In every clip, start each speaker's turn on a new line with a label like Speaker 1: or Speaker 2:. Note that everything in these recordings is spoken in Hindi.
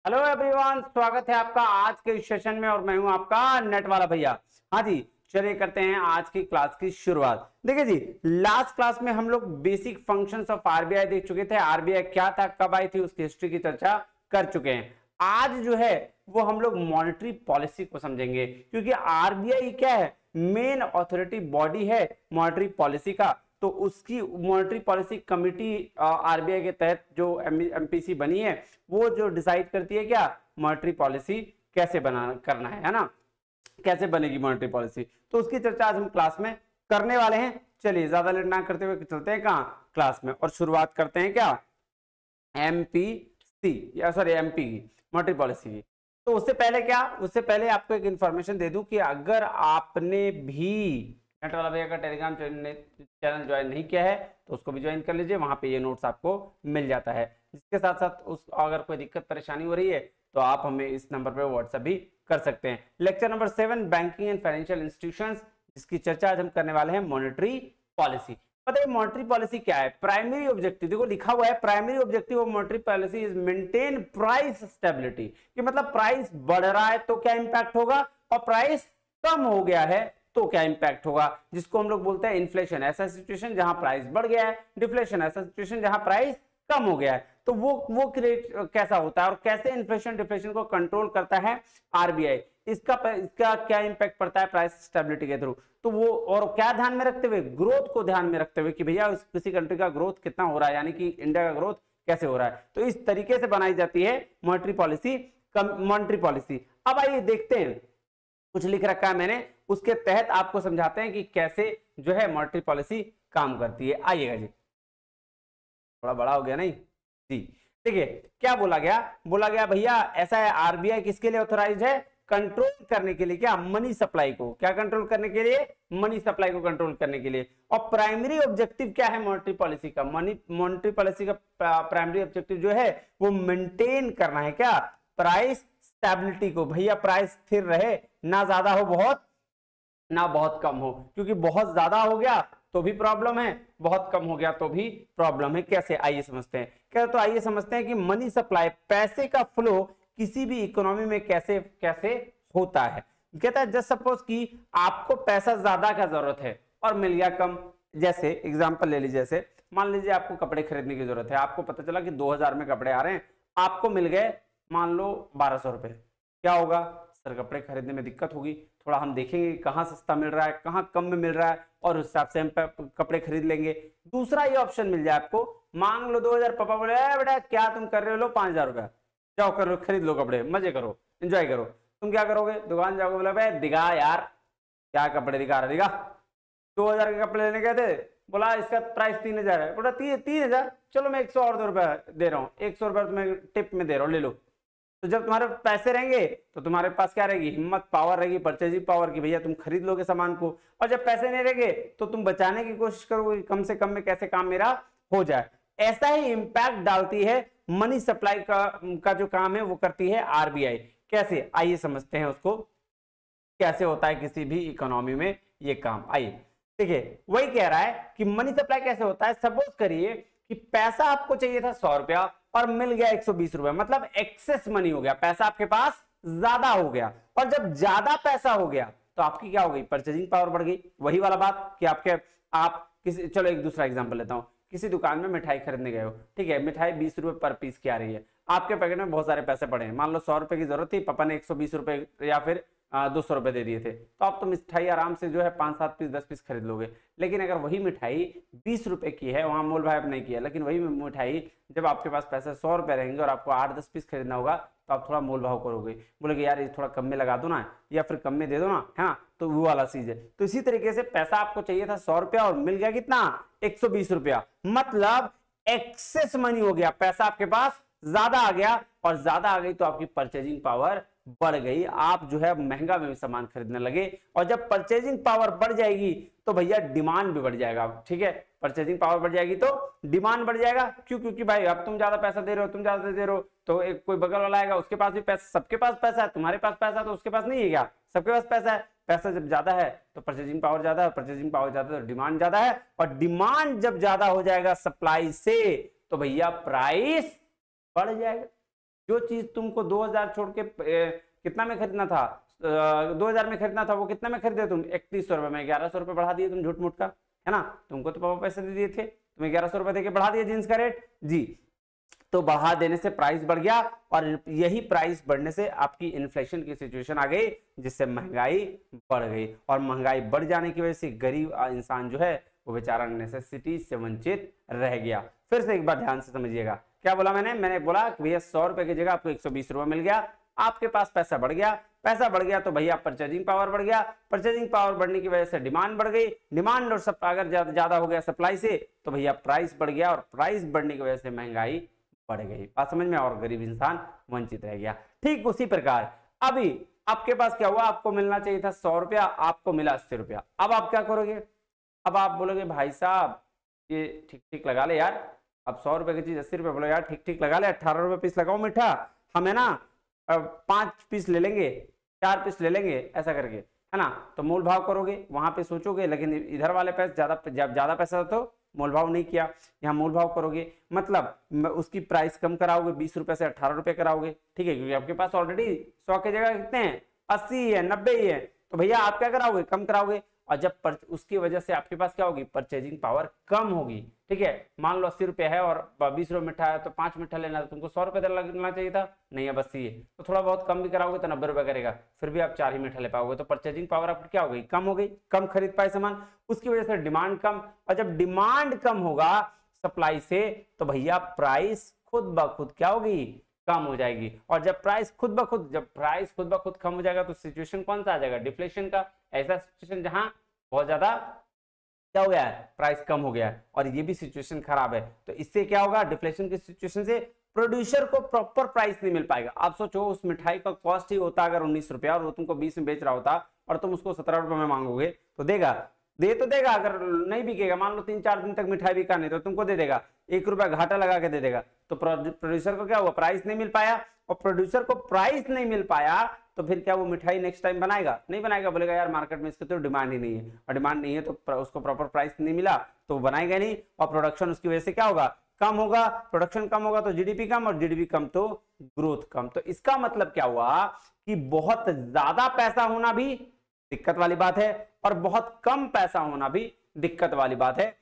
Speaker 1: हेलो एवरीवन, स्वागत है आपका आज के इस सेशन में और मैं हूं आपका नेट वाला भैया। हाँ जी, चलिए करते हैं आज की क्लास की शुरुआत। देखिए जी, लास्ट क्लास में हम लोग बेसिक फंक्शंस ऑफ आरबीआई देख चुके थे। आरबीआई क्या था, कब आई थी, उसकी हिस्ट्री की चर्चा कर चुके हैं। आज जो है वो हम लोग मॉनेटरी पॉलिसी को समझेंगे, क्योंकि आरबीआई क्या है, मेन अथॉरिटी बॉडी है मॉनेटरी पॉलिसी का। तो उसकी मॉनेटरी पॉलिसी कमिटी आरबीआई के तहत जो एमपीसी बनी है, वो जो डिसाइड करती है क्या मॉनेटरी पॉलिसी कैसे बना करना है ना, कैसे बनेगी मॉनेटरी पॉलिसी। तो उसकी चर्चा आज हम क्लास में करने वाले हैं। चलिए ज्यादा लेट ना करते हुए चलते हैं कहाँ क्लास में और शुरुआत करते हैं क्या एमपीसी या सॉरी एमपी की मॉनेटरी पॉलिसी की। तो उससे पहले क्या, उससे पहले आपको एक इंफॉर्मेशन दे दूं कि अगर आपने भी नेट वाला भैया का टेलीग्राम चैनल ज्वाइन नहीं किया है तो उसको भी ज्वाइन कर लीजिए, वहां पे ये नोट्स आपको मिल जाता है। जिसके साथ साथ उस अगर कोई दिक्कत परेशानी हो रही है तो आप हमें इस नंबर पर व्हाट्सएप भी कर सकते हैं। Lecture number 7 banking and financial institutions, जिसकी चर्चा आज हम करने वाले हैं मॉनेटरी पॉलिसी। पता है मॉनेटरी पॉलिसी क्या है? प्राइमरी ऑब्जेक्टिव, देखो लिखा हुआ है primary objective of monetary policy is maintain price stability, कि मतलब प्राइस बढ़ रहा है तो क्या इंपैक्ट होगा और प्राइस कम हो गया है तो क्या इंपैक्ट होगा, जिसको हम लोग बोलते हैं इन्फ्लेशन। ऐसा सिचुएशन जहां प्राइस बढ़ गया है, डिफ्लेशन ऐसा सिचुएशन जहां प्राइस कम हो गया है। तो वो क्रिएट कैसा होता है और कैसे इन्फ्लेशन डिफ्लेशन को कंट्रोल करता है आरबीआई, इसका क्या इंपैक्ट पड़ता है प्राइस स्टेबिलिटी के थ्रू। तो वो और क्या ध्यान में रखते हुए, ग्रोथ को ध्यान में रखते हुए कि भैया किसी कंट्री का ग्रोथ कितना हो रहा है, यानी कि इंडिया का ग्रोथ कैसे हो रहा है। तो इस तरीके से बनाई जाती है मॉनेटरी पॉलिसी। मॉनेटरी पॉलिसी अब आइए देखते हैं, कुछ लिख रखा है मैंने, उसके तहत आपको समझाते हैं कि कैसे जो है मॉनेटरी पॉलिसी काम करती है। आइएगा जी, थोड़ा बड़ा हो गया नहीं जी। देखिए क्या बोला गया, बोला गया भैया ऐसा है, आरबीआई किसके लिए ऑथोराइज है? कंट्रोल करने के लिए, क्या मनी सप्लाई को, क्या कंट्रोल करने के लिए? मनी सप्लाई को कंट्रोल करने के लिए। और प्राइमरी ऑब्जेक्टिव क्या है मॉनेटरी पॉलिसी का? मॉनेटरी पॉलिसी का प्राइमरी ऑब्जेक्टिव जो है वो मेंटेन करना है क्या, प्राइस स्टेबिलिटी को। भैया प्राइस स्थिर रहे, ना ज्यादा हो बहुत ना बहुत कम हो, क्योंकि बहुत ज्यादा हो गया तो भी प्रॉब्लम है, बहुत कम हो गया तो भी प्रॉब्लम है। कैसे, आइए समझते हैं। क्या, तो आइए समझते हैं कि मनी सप्लाई, पैसे का फ्लो किसी भी इकोनॉमी में कैसे कैसे होता है। कहता है जस्ट सपोज कि आपको पैसा ज्यादा का जरूरत है और मिल गया कम। जैसे एग्जांपल ले लीजिए, जैसे मान लीजिए आपको कपड़े खरीदने की जरूरत है, आपको पता चला कि 2000 में कपड़े आ रहे हैं, आपको मिल गए मान लो 1200 रुपए। क्या होगा सर, कपड़े खरीदने में दिक्कत होगी, थोड़ा हम देखेंगे कहाँ सस्ता मिल रहा है कहाँ कम में मिल रहा है और उस हिसाब से हम कपड़े खरीद लेंगे। दूसरा ये ऑप्शन मिल जाए आपको, मांग लो 2000, पापा बोले बेटा क्या तुम कर रहे हो, लो 5000 रुपया, जाओ कर लो, खरीद लो कपड़े, मजे करो, एंजॉय करो। तुम क्या करोगे, दुकान जाओगे, बोला भाई दिखा यार क्या कपड़े दिखा रहा, दिखा 2000 के कपड़े लेने गए थे, बोला इसका प्राइस 3000 है, बोला 3000, चलो मैं 100 और रुपया दे रहा हूँ, 100 रुपया तुम्हें टिप में दे रहा हूँ, ले लो। तो जब तुम्हारे पैसे रहेंगे तो तुम्हारे पास क्या रहेगी, हिम्मत, पावर रहेगी, परचेजिंग पावर की, भैया तुम खरीद लोगे सामान को। और जब पैसे नहीं रहेंगे तो तुम बचाने की कोशिश करोगे, कम से कम में कैसे काम मेरा हो जाए। ऐसा ही इंपैक्ट डालती है मनी सप्लाई का जो काम है वो करती है आरबीआई। कैसे, आइए समझते हैं उसको, कैसे होता है किसी भी इकोनॉमी में ये काम। आइए देखिए, वही कह रहा है कि मनी सप्लाई कैसे होता है। सपोज करिए कि पैसा आपको चाहिए था 100 रुपया और मिल गया 120 रुपया, मतलब एक्सेस मनी हो गया, पैसा आपके पास ज्यादा हो गया। और जब ज्यादा पैसा हो गया तो आपकी क्या हो गई, परचेजिंग पावर बढ़ गई। वही वाला बात कि आप किसी, चलो एक दूसरा एग्जांपल लेता हूं, किसी दुकान में मिठाई खरीदने गए हो, ठीक है, मिठाई 20 रुपए पर पीस की आ रही है, आपके पैकेट में बहुत सारे पैसे पड़े हैं, मान लो 100 रुपए की जरूरत थी, पापा ने 120 रुपए या फिर 200 रुपए दे दिए थे, तो आप तो मिठाई आराम से जो है 5-7 पीस 10 पीस खरीद लोगे। लेकिन अगर वही मिठाई 20 रुपए की है, वहां मोल भाव नहीं किया, लेकिन वही मिठाई जब आपके पास पैसे 100 रुपए रहेंगे और आपको 8-10 पीस खरीदना होगा तो आप थोड़ा मोल भाव करोगे, बोलोगे यार ये थोड़ा कम में लगा दो ना, या फिर कम में दे दो ना, है ना, तो वो वाला चीज है। तो इसी तरीके से पैसा आपको चाहिए था 100 रुपया और मिल गया कितना, 120 रुपया, मतलब एक्सेस मनी हो गया, पैसा आपके पास ज्यादा आ गया, और ज्यादा आ गई तो आपकी परचेजिंग पावर बढ़ गई, आप जो है महंगा में भी सामान खरीदने लगे। और जब परचेजिंग पावर बढ़ जाएगी तो भैया डिमांड भी बढ़ जाएगा, ठीक है, परचेजिंग पावर बढ़ जाएगी तो डिमांड बढ़ जाएगा। क्यों, क्योंकि भाई अब तुम ज्यादा पैसा दे रहे हो, तुम ज्यादा दे रहे हो, तो एक कोई बगल वाला आएगा, उसके पास भी पैसा, सबके पास पैसा है, तुम्हारे पास पैसा तो उसके पास नहीं है क्या, सबके पास पैसा है। पैसा जब ज्यादा है तो परचेजिंग पावर ज्यादा है, परचेजिंग पावर ज्यादा है तो डिमांड ज्यादा है, और डिमांड जब ज्यादा हो जाएगा सप्लाई से तो भैया प्राइस बढ़ जाएगा। जो चीज तुमको 2000 छोड़ के कितना में खरीदना था, 2000 में खरीदना था, वो कितना में खरीदे तुम, 3100 रुपए में 1100 रुपए बढ़ा दिए तुम झूठ मूठ का, है ना। तुमको तो पापा पैसे दे दिए थे, तुम्हें 1100 रुपए देके बढ़ा दिया जींस का रेट जी। तो बढ़ा देने से प्राइस बढ़ गया, और यही प्राइस बढ़ने से आपकी इन्फ्लेशन की सिचुएशन आ गई, जिससे महंगाई बढ़ गई, और महंगाई बढ़ जाने की वजह से गरीब इंसान जो है वो बेचारा नेसेसिटी से वंचित रह गया। फिर से एक बार ध्यान से समझिएगा, क्या बोला मैंने बोला कि भैया 100 रुपए की जगह आपको 120 रुपए मिल गया, आपके पास पैसा बढ़ गया, पैसा बढ़ गया तो भैया परचेजिंग पावर बढ़ गया, परचेजिंग पावर बढ़ने की वजह से डिमांड बढ़ गई, डिमांड और अगर ज्यादा हो गया सप्लाई से तो भैया प्राइस बढ़ गया, और प्राइस बढ़ने की वजह से महंगाई बढ़ गई। बात समझ में, और गरीब इंसान वंचित रह गया। ठीक उसी प्रकार अभी आपके पास क्या हुआ, आपको मिलना चाहिए था 100 रुपया, आपको मिला 80 रुपया। अब आप क्या करोगे, अब आप बोलोगे भाई साहब ये ठीक ठीक लगा ले यार, अब 100 रुपए की चीज 80 रुपए, बोलो यार ठीक ठीक लगा ले, 18 रुपए पीस लगाओ मीठा, हमें ना 5 पीस ले लेंगे, 4 पीस ले लेंगे, ऐसा करके, है ना। तो मोल भाव करोगे, वहां पे सोचोगे, लेकिन इधर वाले पैसे ज्यादा पैसा तो मोल भाव नहीं किया, यहाँ मोल भाव करोगे, मतलब उसकी प्राइस कम कराओगे, 20 रुपए से 18 रुपए कराओगे, ठीक है, क्योंकि आपके पास ऑलरेडी 100 की जगह कितने हैं, 80 है, 90 ही है, तो भैया आप क्या कराओगे, कम कराओगे, और जब उसकी वजह से आपके पास क्या होगी, परचेजिंग पावर कम होगी, ठीक है। मान लो 80 रुपए है और 20 रुपए मिठा है, तो 5 मिठा लेना, तो तुमको 100 रुपए लगना चाहिए था, नहीं है बस ये, तो थोड़ा बहुत कम भी कराओगे तो 90 रुपए करेगा, फिर भी आप 4 ही मिठा ले पाओगे, तो परचेजिंग पावर आपकी क्या हो गई, कम हो गई, कम खरीद पाए सामान, उसकी वजह से डिमांड कम, और जब डिमांड कम होगा सप्लाई से तो भैया प्राइस खुद ब खुद क्या होगी, कम हो जाएगी, और जब प्राइस खुद ब खुद कम हो जाएगा तो सिचुएशन कौन सा आ जाएगा, डिफ्लेशन का, ऐसा सिचुएशन जहां बहुत ज्यादा क्या हो गया है, प्राइस कम हो गया है, और ये भी सिचुएशन खराब है। तो इससे क्या होगा, डिफ्लेशन की सिचुएशन से प्रोड्यूसर को प्रॉपर प्राइस नहीं मिल पाएगा। आप सोचो उस मिठाई का कॉस्ट ही होता अगर 19 रुपया, और वो तुमको 20 में बेच रहा होता, और तुम उसको 17 रुपए में मांगोगे, तो देगा, दे तो देगा, अगर नहीं बिकेगा, मान लो 3-4 दिन तक मिठाई बिका नहीं, तो तुमको दे देगा, 1 रुपया घाटा लगा के दे देगा। तो प्रोड्यूसर को क्या हुआ, प्राइस नहीं मिल पाया, और प्रोड्यूसर को प्राइस नहीं मिल पाया तो फिर क्या वो मिठाई नेक्स्ट टाइम बनाएगा, नहीं बनाएगा, बोलेगा यार मार्केट में इसकी तो डिमांड ही नहीं है, और डिमांड नहीं है तो उसको प्रॉपर प्राइस नहीं मिला तो वो बनाएगा नहीं, और प्रोडक्शन उसकी वजह से क्या होगा, कम होगा, प्रोडक्शन कम होगा तो जीडीपी कम, और जीडीपी कम तो ग्रोथ कम। तो इसका मतलब क्या हुआ कि बहुत ज्यादा पैसा होना भी दिक्कत वाली बात है, और बहुत कम पैसा होना भी दिक्कत वाली बात है।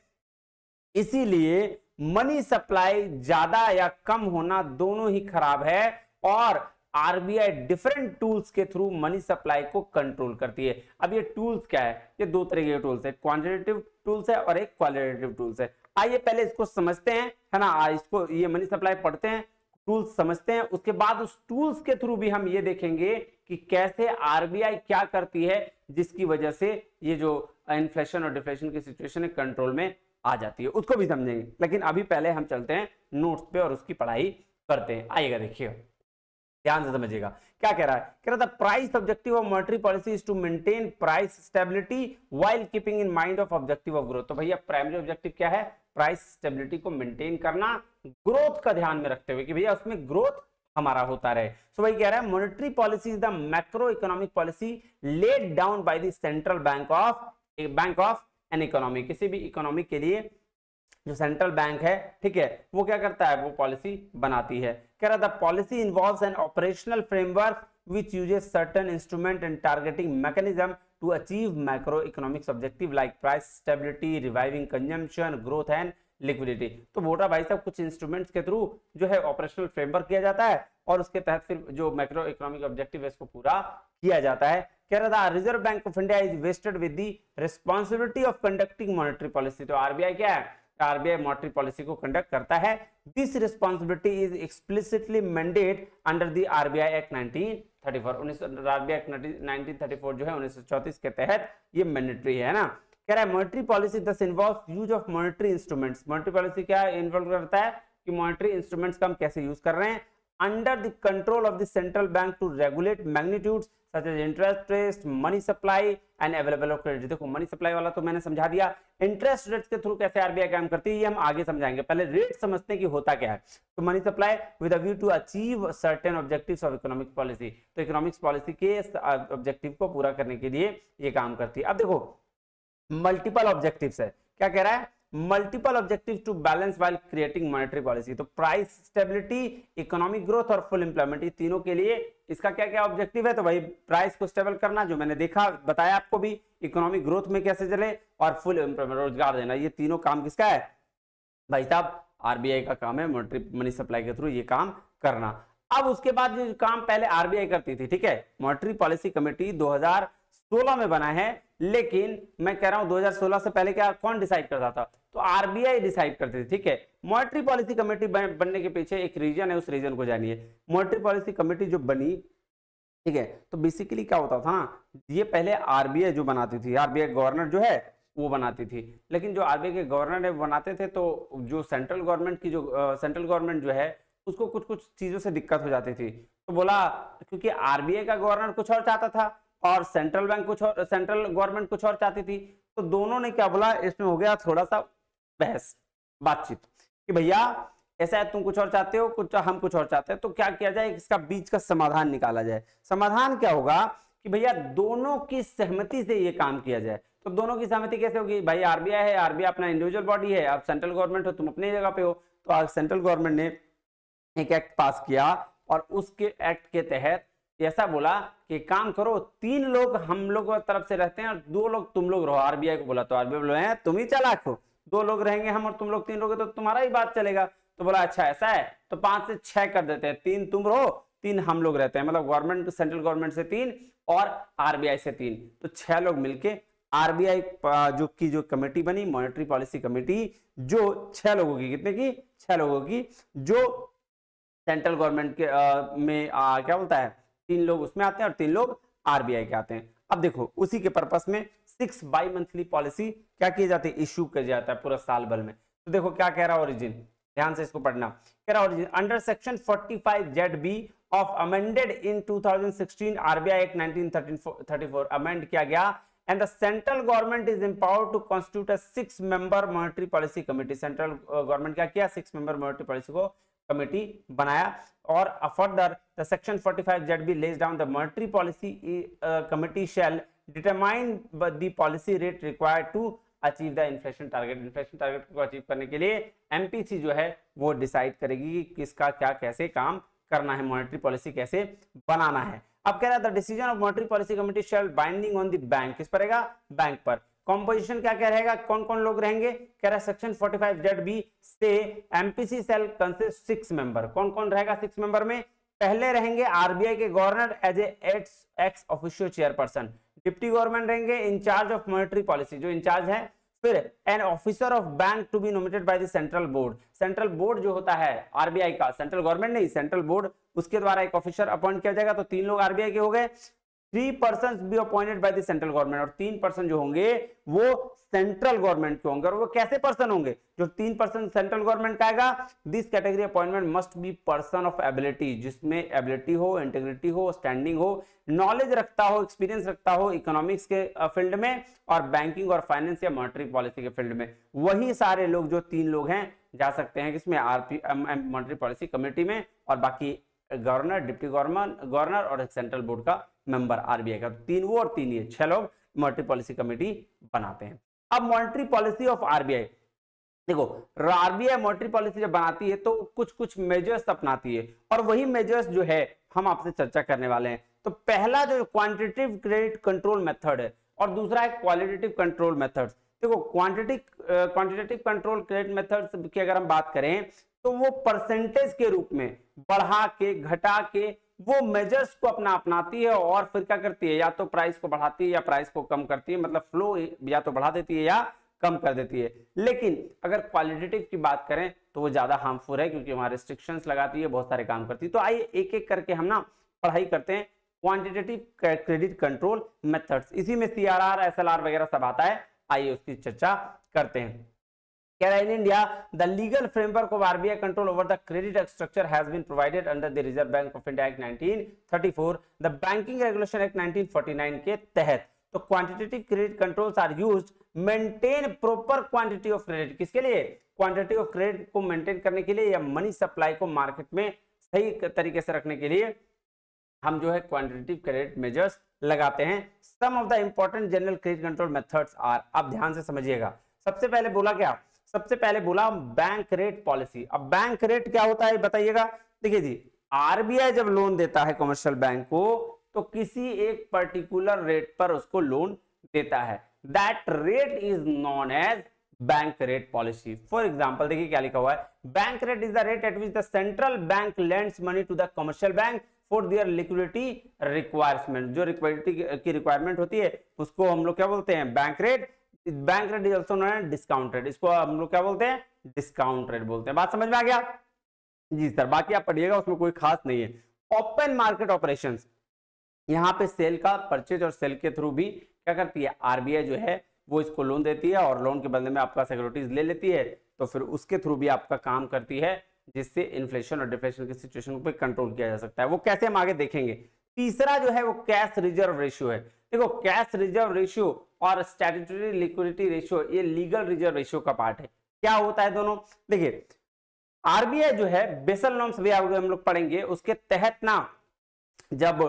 Speaker 1: इसीलिए मनी सप्लाई ज्यादा या कम होना दोनों ही खराब है, और आरबीआई डिफरेंट टूल्स के थ्रू मनी सप्लाई को कंट्रोल करती है। अब ये टूल्स क्या है, ये 2 तरह के टूल्स है, क्वांटिटेटिव टूल्स है और एक क्वालिटेटिव टूल्स है। आइए पहले इसको समझते हैं, है ना, इसको ये मनी सप्लाई पढ़ते हैं, टूल्स समझते हैं, उसके बाद उस टूल्स के थ्रू भी हम ये देखेंगे कि कैसे आरबीआई क्या करती है जिसकी वजह से ये जो इन्फ्लेशन और डिफ्लेशन की सिचुएशन है कंट्रोल में आ जाती है, उसको भी समझेंगे। लेकिन अभी पहले हम चलते हैं नोट्स पे और उसकी पढ़ाई करते हैं। आइएगा देखिएगा, ध्यान से समझिएगा क्या कह रहा है, कह रहा था price objective of monetary policy is to maintain price stability while keeping in mind of objective of growth. तो भैया प्राइमरी ऑब्जेक्टिव क्या है, प्राइस स्टेबिलिटी को मेंटेन करना, ग्रोथ का ध्यान में रखते हुए कि भैया उसमें ग्रोथ हमारा होता रहे। सो वही कह रहा है monetary policy is the macro economic policy laid down by the central bank of an economy. किसी भी इकोनॉमी के लिए जो सेंट्रल बैंक है, ठीक है, वो क्या करता है, वो पॉलिसी बनाती है। कह रहा था policy involves N operational framework which uses certain instrument and targeting mechanism to achieve macroeconomic objective like price stability, reviving consumption, growth and liquidity। तो मोटा भाई साहब कुछ इंस्ट्रूमेंट्स के थ्रू जो है ऑपरेशनल फ्रेमवर्क किया जाता है, और उसके तहत फिर जो मैक्रो इकोनॉमिक ऑब्जेक्टिव है इसको पूरा किया जाता है। कह रहा था reserve Bank of India is wasted with the responsibility of conducting monetary policy. तो आरबीआई क्या है, आरबीआई मॉनेटरी पॉलिसी को कंडक्ट करता है। This responsibility is explicitly mandate under the RBI act 1934। RBI act 1934 जो है 1934 के तहत ये मैंडेटरी है ना। कह रहा है मॉनेटरी पॉलिसी दस involves use of monetary instruments. Monetary policy क्या इन्वॉल्व करता है कि मॉनेटरी इंस्ट्रूमेंट्स का हम कैसे यूज कर रहे हैं under the control of the central bank to regulate magnitudes such as interest rate, money supply and available of credit. देखो मनी सप्लाई वाला तो मैंने समझा दिया, इंटरेस्ट रेट्स के थ्रू कैसे आरबीआई काम करती है ये हम आगे समझाएंगे, पहले रेट समझते हैं कि होता क्या है। तो money supply with a view to achieve certain objectives of economic policy. तो इकोनॉमिक्स पॉलिसी के ऑब्जेक्टिव को पूरा करने के लिए ये काम करती है। अब देखो मल्टीपल ऑब्जेक्टिव्स है, क्या कह रहा है, multiple objective to balance while creating monetary policy. तो प्राइस स्टेबिलिटी, इकोनॉमिक ग्रोथ और फुल एम्प्लॉयमेंट, ये तीनों के लिए इसका क्या क्या ऑब्जेक्टिव है? तो भाई प्राइस को स्टेबल करना, जो मैंने देखा बताया आपको भी, इकोनॉमिक ग्रोथ में कैसे चले, और फुल एम्प्लॉयमेंट, रोजगार देना। ये तीनों काम किसका है भाई साहब? आरबीआई का काम है, मॉनेटरी मनी सप्लाई के थ्रू ये काम करना। अब उसके बाद जो काम पहले आरबीआई करती थी, ठीक है, मॉनेटरी पॉलिसी कमेटी 2016 में बना है, लेकिन मैं कह रहा हूं 2016 से पहले क्या कौन डिसाइड करता था? तो आरबीआई डिसाइड करती थी, ठीक है। मॉनेटरी पॉलिसी कमेटी बनने के पीछे एक रीजन है, उस रीजन को जानिए। मॉनेटरी पॉलिसी कमेटी जो बनी, ठीक है, तो बेसिकली क्या होता था ना, ये पहले आरबीआई जो बनाती थी, आरबीआई गवर्नर जो है वो बनाती थी, लेकिन जो आरबीआई के गवर्नर है बनाते थे, तो जो सेंट्रल गवर्नमेंट की जो सेंट्रल गवर्नमेंट जो है उसको कुछ कुछ चीजों से दिक्कत हो जाती थी। तो बोला, क्योंकि आरबीआई का गवर्नर कुछ और चाहता था और सेंट्रल बैंक कुछ और, सेंट्रल गवर्नमेंट कुछ और चाहती थी, तो दोनों ने क्या बोला, इसमें हो गया थोड़ा सा बहस, बातचीत कि भैया ऐसा है, तुम कुछ और चाहते हो, कुछ हम कुछ और चाहते हैं, तो क्या किया जाए, इसका बीच का समाधान निकाला जाए। समाधान क्या होगा कि भैया दोनों की सहमति से ये काम किया जाए। तो दोनों की सहमति कैसे होगी? भाई आरबीआई है, आरबीआई अपना इंडिविजुअल बॉडी है, आप सेंट्रल गवर्नमेंट हो, तुम अपनी जगह पे हो, तो आज सेंट्रल गवर्नमेंट ने एक एक्ट पास किया और उसके एक्ट के तहत ऐसा बोला कि काम करो, 3 लोग हम लोग तरफ से रहते हैं और 2 लोग तुम लोग रहो। आरबीआई को बोला, तो आरबीआई बोला तुम ही चालाक हो, 2 लोग रहेंगे हम और तुम लोग 3 रहोगे तो तुम्हारा ही बात चलेगा। तो बोला अच्छा ऐसा है, तो 5 से 6 कर देते हैं, 3 तुम रहो, 3 हम लोग रहते हैं, मतलब गवर्नमेंट, सेंट्रल गवर्नमेंट से 3 और आरबीआई से 3, तो 6 लोग मिलके आरबीआई जो कमेटी बनी, मॉनेटरी पॉलिसी कमेटी, जो 6 लोगों की, कितने की? 6 लोगों की, जो सेंट्रल गवर्नमेंट के में क्या बोलता है, 3 लोग उसमें आते हैं और 3 लोग आरबीआई के आते हैं। अब देखो उसी के पर्पस में 6 बाई मंथली पॉलिसी क्या की जाती है, इश्यू किया जाता है पूरा साल भर में। तो देखो क्या कह रहा है ओरिजिन, ध्यान से इसको पढ़ना। कह रहा है origin, under section 45ZB of amended in 2016 RBI act 1934 amend किया गया, and the central government is empowered to constitute a 6-member monetary policy committee। Central government क्या किया, 6-member monetary policy को कमेटी बनाया। और further the section 45ZB lays down the monetary policy committee shall determine the policy rate required to achieve the inflation target। Inflation target को अचीव करने के लिए एमपीसी जो है वो डिसाइड करेगी कि किसका क्या कैसे काम करना है, मॉनेटरी पॉलिसी कैसे बनाना है। अब कह रहा था decision of monetary policy committee shell binding on the bank, किस पर रहेगा? बैंक पर। कॉम्पोजिशन क्या क्या रहेगा, कौन कौन लोग रहेंगे? कह रहा है सेक्शन 45ZB से एमपीसी सेल कंसिस्ट 6 मेंबर। कौन कौन रहेगा 6 मेंबर में? पहले रहेंगे आरबीआई के governor as a ex officio chairperson, deputy government रहेंगे इंचार्ज ऑफ मॉनेटरी पॉलिसी, जो इंचार्ज है। फिर an officer of bank to be nominated by the central board, central board जो होता है आरबीआई का, सेंट्रल गवर्नमेंट नहीं, सेंट्रल बोर्ड, उसके द्वारा एक ऑफिसर अपॉइंट किया जाएगा। तो 3 लोग आरबीआई के हो गए। 3 persons be appointed by the central government, और 3 पर्सन जो होंगे वो सेंट्रल गवर्नमेंट के होंगे। और वो कैसे पर्सन होंगे? जो 3 पर्सन सेंट्रल गवर्नमेंट का आएगा, this category appointment must be person of ability, जिसमें एबिलिटी हो, इंटीग्रिटी हो, स्टैंडिंग हो, नॉलेज रखता हो, एक्सपीरियंस रखता हो इकोनॉमिक्स के फील्ड में और बैंकिंग और फाइनेंस या मॉनेटरी पॉलिसी के फील्ड में। वही सारे लोग जो 3 लोग हैं जा सकते हैं किसमें? मॉनेटरी पॉलिसी कमेटी में, और बाकी गवर्नर, डिप्टी गवर्नर और एक सेंट्रल बोर्ड का मेंबर आरबीआई का। 3 वो और 3 ये, 6 लोग मॉनेटरी पॉलिसी कमेटी बनाते हैं। अब मॉनेटरी पॉलिसी ऑफ आरबीआई, देखो आरबीआई मॉनेटरी पॉलिसी जब बनाती है तो कुछ कुछ मेजर्स अपनाती है, और वही मेजर्स जो है हम आपसे चर्चा करने वाले हैं। तो पहला जो क्वांटिटेटिव क्रेडिट कंट्रोल मेथड है और दूसरा है क्वालिटेटिव कंट्रोल मेथड्स। देखो क्वांटिटेटिव कंट्रोल क्रेडिट मेथड्स की अगर हम बात करें तो वो परसेंटेज के रूप में बढ़ा के घटा के वो मेजर्स को अपनाती है, और फिर क्या करती है, या तो प्राइस को बढ़ाती है या प्राइस को कम करती है, मतलब फ्लो या तो बढ़ा देती है या कम कर देती है। लेकिन अगर क्वालिटेटिव की बात करें तो वो ज्यादा हार्मफुल है, क्योंकि वहां रिस्ट्रिक्शंस लगाती है, बहुत सारे काम करती है। तो आइए एक एक करके हम ना पढ़ाई करते हैं क्वांटिटेटिव क्रेडिट कंट्रोल मेथड्स। इसी में सीआरआर, एसएलआर वगैरह सब आता है, आइए उसकी चर्चा करते हैं। कह रहा है in India the legal framework of RBI control over the credit structure has been provided under the Reserve Bank of India Act 1934, the banking regulation act 1949 के तहत। तो quantitative credit controls are used maintain proper quantity of credit, किसके लिए? क्वांटिटी ऑफ क्रेडिट को मेंटेन करने के लिए या मनी सप्लाई को मार्केट में सही तरीके से रखने के लिए हम जो है क्वांटिटेटिव क्रेडिट मेजर्स लगाते हैं। Some of the important general credit control methods are, आप ध्यान से समझिएगा। सबसे पहले बोला क्या? सबसे पहले बोला बैंक रेट पॉलिसी। अब बैंक रेट क्या होता है बताइएगा। देखिए जी, आरबीआई जब लोन देता है कमर्शियल बैंक को तो किसी एक पर्टिकुलर रेट पर उसको लोन देता है, that rate is known as bank rate policy. For example देखिए क्या लिखा हुआ है, bank rate is the rate at which the central bank lends money to the commercial bank for their liquidity requirement. जो लिक्विडिटी की रिक्वायरमेंट होती है उसको हम लोग क्या बोलते हैं, bank rate. Bank rate is also known as discount rate, इसको हम लोग क्या बोलते हैं, डिस्काउंट रेट बोलते हैं। बात समझ में आ गया जी सर। बाकी आप पढ़िएगा, उसमें कोई खास नहीं है। ओपन मार्केट ऑपरेशंस, यहाँ पे सेल का परचेज और सेल के थ्रू भी क्या करती है आरबीआई जो है वो इसको लोन देती है और लोन के बदले में आपका सिक्योरिटीज ले लेती है, तो फिर उसके थ्रू भी आपका काम करती है, जिससे इन्फ्लेशन और डिफ्लेशन की सिचुएशन को कंट्रोल किया जा सकता है। वो कैसे हम आगे देखेंगे। तीसरा जो है वो कैश रिजर्व रेशियो है। देखो कैश रिजर्व रेशियो और स्टैट्यूटरी लिक्विडिटी रेशियो ये लीगल रिजर्व रेशियो का पार्ट है। क्या होता है दोनों, देखिए आरबीआई जो है बेसल नॉर्म्स भी हम लोग पढ़ेंगे, उसके तहत ना जब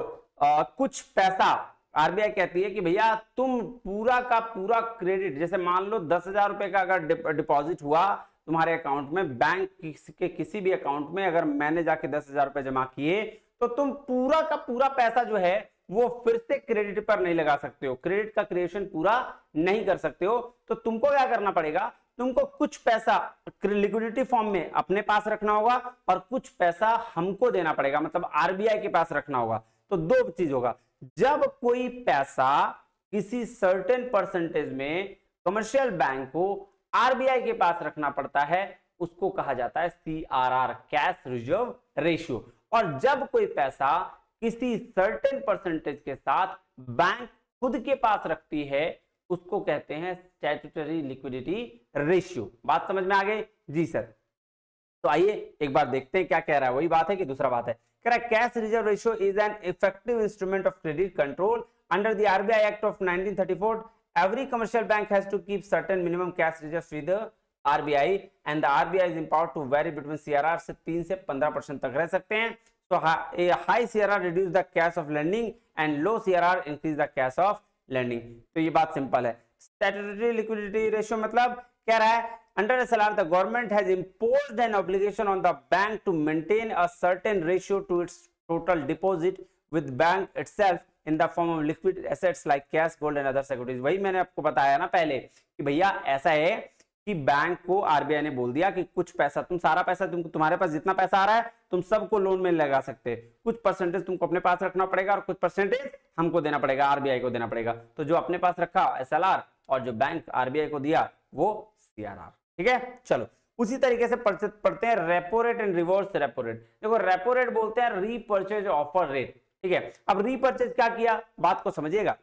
Speaker 1: कुछ पैसा आरबीआई कहती है कि भैया तुम पूरा का पूरा क्रेडिट, जैसे मान लो 10,000 रुपए का अगर डिपॉजिट हुआ तुम्हारे अकाउंट में, बैंक के किसी भी अकाउंट में अगर मैंने जाके 10,000 रुपए जमा किए तो तुम पूरा का पूरा पैसा जो है वो फिर से क्रेडिट पर नहीं लगा सकते हो, क्रेडिट का क्रिएशन पूरा नहीं कर सकते हो। तो तुमको क्या करना पड़ेगा, तुमको कुछ पैसा लिक्विडिटी फॉर्म में अपने पास रखना होगा और कुछ पैसा हमको देना पड़ेगा, मतलब आरबीआई के पास रखना होगा। तो दो चीज होगा, जब कोई पैसा किसी सर्टेन परसेंटेज में कमर्शियल बैंक को आरबीआई के पास रखना पड़ता है उसको कहा जाता है सीआरआर, कैश रिजर्व रेशियो। और जब कोई पैसा किसी सर्टेन परसेंटेज के साथ बैंक खुद के पास रखती है उसको कहते हैं स्टैट्यूटरी लिक्विडिटी रेशियो। बात समझ में आ गई जी सर। तो आइए एक बार देखते हैं क्या कह रहा है, वही बात है कि दूसरा बात है। कह रहा है cash reserve ratio is an effective instrument of credit control under the RBI act of 1934। Every commercial bank has to keep certain minimum cash reserve with RBI and the RBI is empowered to vary between CRR से 3 से 15% तक रह सकते हैं। So a high CRR reduce the cash of lending and low CRR increase the cash of lending। तो ये बात सिंपल है। Statutory liquidity ratio मतलब कह रहा है under SLR the government has imposed an obligation on the bank to maintain a certain ratio to its total deposit with bank itself in the form of liquid assets like cash, gold and other securities। वही मैंने आपको बताया ना पहले कि भैया ऐसा है कि बैंक को आरबीआई ने बोल दिया कि कुछ पैसा, तुम सारा पैसा, तुम्हारे पास जितना पैसा आ रहा है तुम सबको लोन में लगा सकते हैं, कुछ परसेंटेज तुमको अपने पास रखना पड़ेगा और कुछ परसेंटेज हमको देना पड़ेगा, आरबीआई को देना पड़ेगा। तो जो अपने पास रखा एसएलआर और जो बैंक आरबीआई को दिया वो सीआरआर। ठीक है, चलो उसी तरीके से पढ़ते हैं repo rate and reverse repo rate. देखो रेपो रेट बोलते हैं रीपर्चेज ऑफर रेट। ठीक है, अब रीपर्चेज क्या किया, बात को समझिएगा।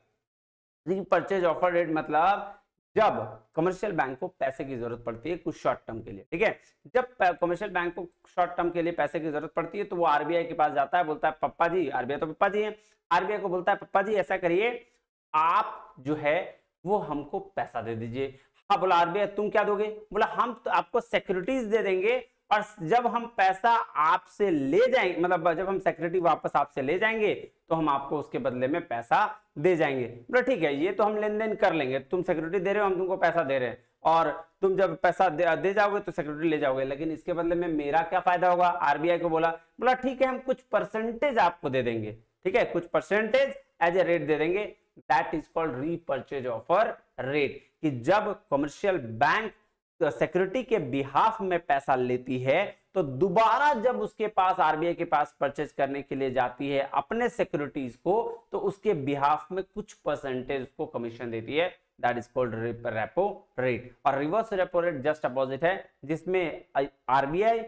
Speaker 1: रीपर्चेज ऑफर रेट मतलब जब कमर्शियल बैंक को पैसे की जरूरत पड़ती है कुछ शॉर्ट टर्म के लिए, ठीक है, जब कमर्शियल बैंक को शॉर्ट टर्म के लिए पैसे की जरूरत पड़ती है तो वो आरबीआई के पास जाता है, बोलता है पप्पा जी, आरबीआई तो पप्पा जी हैं, आरबीआई को बोलता है पप्पा जी ऐसा करिए आप जो है वो हमको पैसा दे दीजिए। हाँ, बोला आरबीआई तुम क्या दोगे, बोला हम तो आपको सिक्योरिटीज दे देंगे और जब हम पैसा आपसे ले जाएंगे, मतलब जब हम सिक्योरिटी वापस आपसे ले जाएंगे तो हम आपको उसके बदले में पैसा दे जाएंगे। बोला ठीक है, ये तो हम लेन देन कर लेंगे, तुम सिक्योरिटी दे रहे हो हम तुमको पैसा दे रहे हैं और तुम जब पैसा दे जाओगे तो सिक्योरिटी ले जाओगे, लेकिन इसके बदले में मेरा क्या फायदा होगा। आरबीआई को बोला ठीक है हम कुछ परसेंटेज आपको दे देंगे, ठीक है, कुछ परसेंटेज एज ए रेट दे देंगे। That is called repurchase offer rate, कि जब कमर्शियल बैंक सिक्योरिटी के बिहाफ में पैसा लेती है तो दोबारा जब उसके पास आरबीआई के पास परचेज करने के लिए जाती है अपने सिक्योरिटीज को तो उसके बिहाफ में कुछ परसेंटेज उसको कमीशन देती है। That is called repo rate. और reverse repo rate just opposite है, जिसमें आरबीआई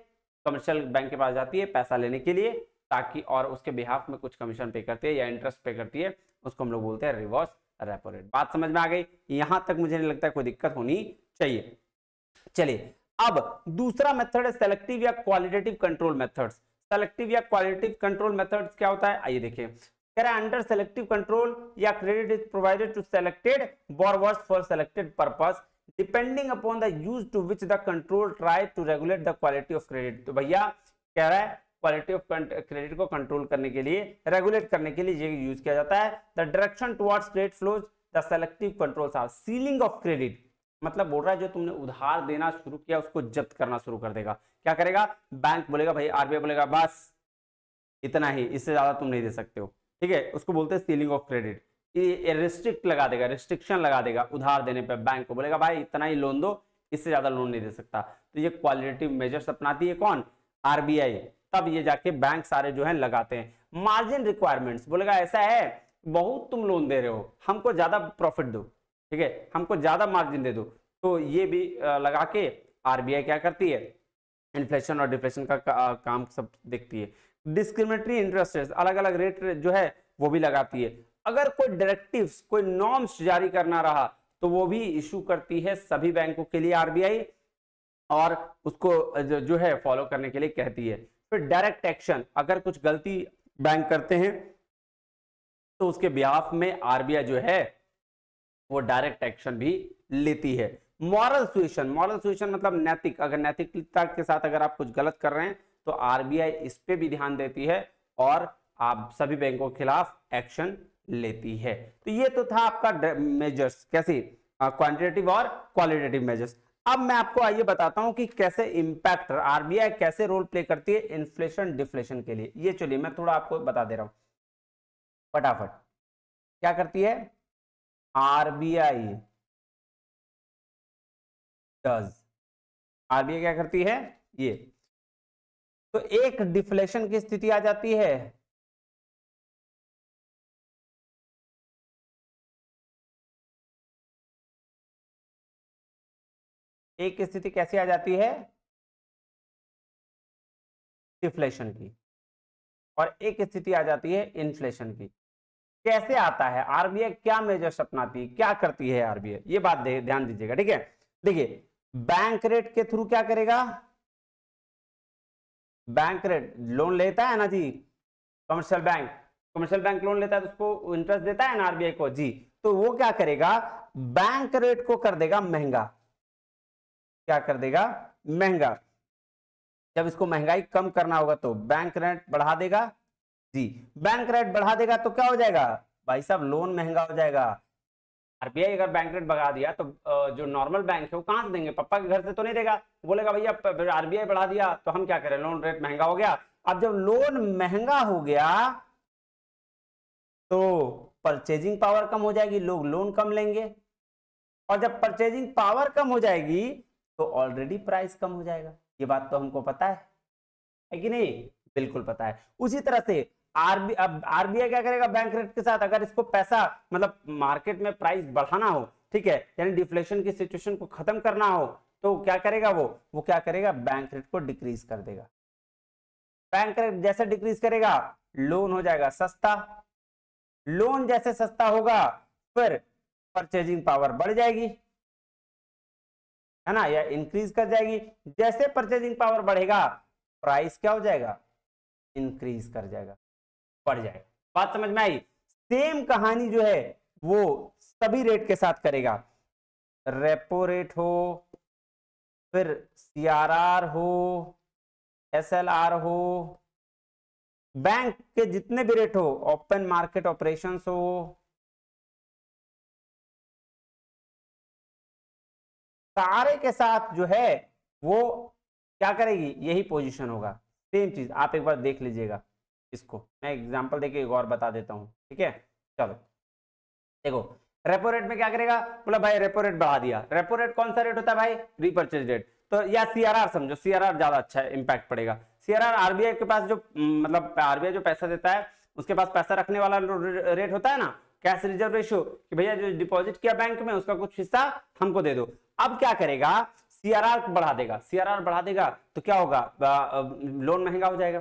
Speaker 1: कमर्शियल बैंक के पास जाती है पैसा लेने के लिए ताकि और उसके बिहाफ में कुछ कमीशन पे करती है या इंटरेस्ट पे करती है, उसको हम लोग बोलते हैं रिवर्स रेपो रेट। बात समझ में आ गई, यहां तक मुझे नहीं लगता कोई दिक्कत होनी चाहिए। चलिए अब दूसरा मेथड है सेलेक्टिव या क्वालिटेटिव कंट्रोल मेथड्स। सेलेक्टिव या क्वालिटेटिव कंट्रोल मेथड्स क्या होता है, आइए देखिए। कह रहा है अंडर सेलेक्टिव कंट्रोल या credit is provided to selected borrowers for selected purpose depending upon the use to which the control try to regulate the quality of credit. तो भैया कह रहा है क्वालिटी ऑफ क्रेडिट को कंट्रोल करने के लिए, रेगुलेट करने के लिए ये यूज किया जाता है। The direction towards credit flows the selective controls are ceiling of credit, मतलब बोल रहा है जो तुमने उधार देना शुरू किया उसको जब्त करना शुरू कर देगा। क्या करेगा? बैंक बोलेगा भाई, आरबीआई बोलेगा बस इतना ही, इससे ज्यादा तुम नहीं दे सकते हो, ठीक है। उसको बोलते हैं सीलिंग ऑफ क्रेडिट। ये रिस्ट्रिक्ट लगा देगा, रिस्ट्रिक्शन लगा देगा उधार देने पे। बैंक को बोलेगा भाई इतना ही लोन दो, इससे ज्यादा लोन नहीं दे सकता। तो ये क्वालिटेटिव मेजर्स अपनाती है कौन? आरबीआई। तब ये जाके बैंक सारे जो है लगाते हैं। मार्जिन रिक्वायरमेंट्स, बोलेगा ऐसा है बहुत तुम लोन दे रहे हो, हमको ज्यादा प्रॉफिट दो, ठीक है, हमको ज्यादा मार्जिन दे दो। तो ये भी लगा के आरबीआई क्या करती है? इन्फ्लेशन और डिफ्लेशन का काम सब देखती है। डिस्क्रिमिनेटरी इंटरेस्ट रेट, अलग अलग रेट जो है वो भी लगाती है। अगर कोई डायरेक्टिव्स, कोई नॉर्म्स जारी करना रहा तो वो भी इशू करती है सभी बैंकों के लिए आरबीआई, और उसको जो है फॉलो करने के लिए कहती है। फिर डायरेक्ट एक्शन, अगर कुछ गलती बैंक करते हैं तो उसके बिहाफ में आरबीआई जो है वो डायरेक्ट एक्शन भी लेती है। मॉरल सुएशन, मॉरल सुएशन मतलब नैतिक, अगर नैतिकता के साथ अगर आप कुछ गलत कर रहे हैं तो आरबीआई इस पे भी ध्यान देती है और आप सभी बैंकों के खिलाफ एक्शन लेती है। तो ये तो था आपका मेजर्स, कैसे क्वांटिटेटिव और क्वालिटेटिव मेजर्स। अब मैं आपको आइए बताता हूं कि कैसे इंपैक्ट आरबीआई कैसे रोल प्ले करती है इन्फ्लेशन डिफ्लेशन के लिए। ये चलिए मैं थोड़ा आपको बता दे रहा हूं फटाफट। क्या करती है आरबीआई? आरबीआई क्या करती है? ये तो एक डिफ्लेशन की स्थिति आ जाती है, एक स्थिति कैसी आ जाती है? डिफ्लेशन की, और एक स्थिति आ जाती है इन्फ्लेशन की। कैसे आता है? आरबीआई क्या मेजर्स अपनाती है, क्या करती है आरबीआई, ये बात ध्यान दीजिएगा, ठीक है। देखिए बैंक रेट के थ्रू क्या करेगा? बैंक रेट लोन लेता है ना जी, commercial bank, commercial bank loan लेता है तो उसको इंटरेस्ट देता है ना आरबीआई को जी। तो वो क्या करेगा? बैंक रेट को कर देगा महंगा। क्या कर देगा? महंगा। जब इसको महंगाई कम करना होगा तो बैंक रेट बढ़ा देगा जी। बैंक रेट बढ़ा देगा तो क्या हो जाएगा भाई साहब? लोन महंगा हो जाएगा। आरबीआई अगर बैंक रेट बढ़ा दिया तो जो नॉर्मल बैंक है वो कहां से देंगे? पप्पा के घर से तो नहीं देगा। बोलेगा भैया आरबीआई बढ़ा दिया तो हम क्या करें, लोन रेट महंगा हो गया। अब जब लोन महंगा हो गया तो परचेजिंग पावर कम हो जाएगी, लोग लोन कम लेंगे, और जब परचेजिंग पावर कम हो जाएगी तो ऑलरेडी प्राइस कम हो जाएगा। ये बात तो हमको पता है कि नहीं? बिल्कुल पता है। उसी तरह से आरबीआई क्या करेगा बैंक रेट के साथ? अगर इसको पैसा मतलब मार्केट में प्राइस बढ़ाना हो, ठीक है, यानी डिफ्लेशन की सिचुएशन को खत्म करना हो, तो क्या करेगा वो क्या करेगा? बैंक रेट को डिक्रीज कर देगा। बैंक रेट जैसे डिक्रीज करेगा लोन हो जाएगा सस्ता, लोन जैसे सस्ता होगा फिर परचेजिंग पावर बढ़ जाएगी, है ना, या इंक्रीज कर जाएगी। जैसे परचेजिंग पावर बढ़ेगा प्राइस क्या हो जाएगा? इंक्रीज कर जाएगा, बढ़ जाएगा। बात समझ में आई? सेम कहानी जो है वो सभी रेट के साथ करेगा। रेपो रेट हो, फिर सीआरआर हो, एसएलआर हो, बैंक के जितने भी रेट हो, ओपन मार्केट ऑपरेशंस हो, सारे के साथ जो है वो क्या करेगी? यही पोजीशन होगा। सेम चीज आप एक बार देख लीजिएगा। इसको मैं एग्जांपल देके एक और बता देता हूं, ठीक है। चलो देखो रेपो रेट में क्या करेगा? बोला भाई रेपो रेट बढ़ा दिया। रेपो रेट कौन सा रेट होता है भाई? Repurchase rate. तो या सीआरआर समझो, सीआरआर ज्यादा अच्छा इंपैक्ट पड़ेगा। सीआरआर आरबीआई के पास जो मतलब आरबीआई जो पैसा देता है उसके पास पैसा रखने वाला रेट होता है ना, कैश रिजर्व रेशियो, कि भैया जो डिपॉजिट किया बैंक में उसका कुछ हिस्सा हमको दे दो। अब क्या करेगा? सीआरआर बढ़ा देगा। सीआरआर बढ़ा देगा तो क्या होगा? लोन महंगा हो जाएगा,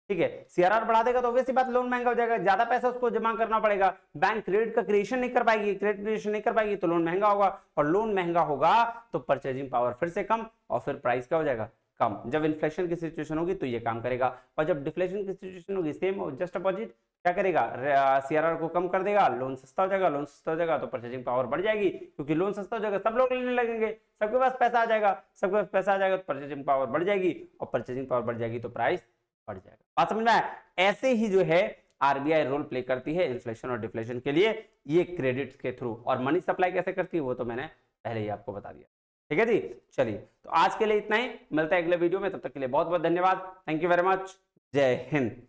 Speaker 1: ठीक है। सीआरआर बढ़ा देगा तो ऑब्वियस सी बात लोन महंगा हो जाएगा, ज्यादा पैसा उसको जमा करना पड़ेगा। बैंक क्रेडिट का क्रिएशन नहीं कर पाएगी, क्रेडिट क्रिएशन नहीं कर पाएगी तो लोन महंगा होगा, और लोन महंगा होगा तो परचेजिंग पावर फिर से कम, और फिर प्राइस क्या हो जाएगा? कम। जब इन्फ्लेशन की सिचुएशन होगी तो ये काम करेगा, और जब डिफ्लेशन की सिचुएशन होगी सेम जस्ट अपोजिट क्या करेगा? सीआरआर को कम कर देगा, लोन सस्ता हो जाएगा, लोन सस्ता हो जाएगा तो परचेजिंग पावर बढ़ जाएगी, क्योंकि लोन सस्ता हो जाएगा सब लोग लेने लगेंगे, सबके पास पैसा आ जाएगा, सबके पास पैसा आ जाएगा तो परचेजिंग पावर बढ़ जाएगी, और परचेजिंग पावर बढ़ जाएगी तो प्राइस बढ़ जाएगा। बात समझ में आया? ऐसे ही जो है आरबीआई रोल प्ले करती है इन्फ्लेशन और डिफ्लेशन के लिए, ये क्रेडिट के थ्रू। और मनी सप्लाई कैसे करती है वो तो मैंने पहले ही आपको बता दिया। ठीक है जी, चलिए तो आज के लिए इतना ही, मिलता है अगले वीडियो में, तब तक के लिए बहुत बहुत धन्यवाद। Thank you very much. जय हिंद।